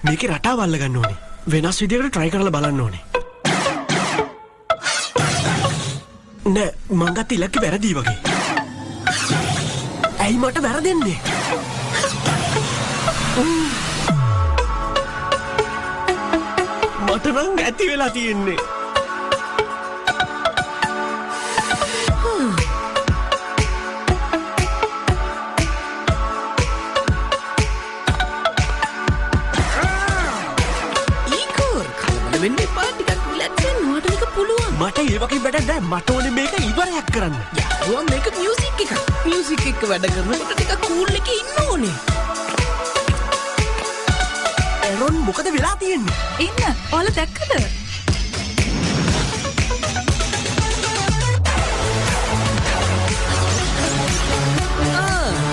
මේකේ රටාව අල්ලගන්න ඕනේ. වෙනස් විදියකට try කරලා බලන්න ඕනේ. නෑ මං ගත්ත ඉලක්කෙ වැරදි වගේ. ඇයි මට වැරදෙන්නේ? මට නම් ඇති වෙලා තියෙන්නේ. මට ඒ වගේ වැඩක් නෑ. මට ඕනේ මේක ඉවරයක් කරන්න. යාළුවා මේක මියුසික් එකක්. මියුසික් එක වැඩ කරනකොට ටිකක් කූල් එකේ ඉන්න ඕනේ. එරොන් මොකද වෙලා තියෙන්නේ? ඉන්න. ඔයාලා දැක්කද?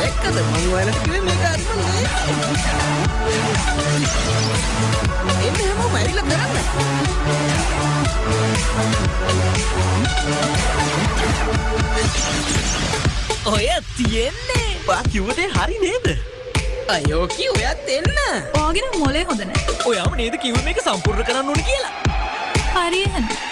දැක්කද? මම ඔයාලට කිව්වේ මේක අරින්න නෑ. එන්න හැමෝම ඇවිල්ලා කරන්න. ඔය තියෙන්නේ. බා කිව්වදේ හරි නේද? අයෝකි ඔයත් එන්න. ඔයාගෙන මොලේ හොඳ නැහැ. ඔයාම නේද කිව්වේ මේක සම්පූර්ණ කරන්න ඕනේ කියලා. හරි එහෙනම්.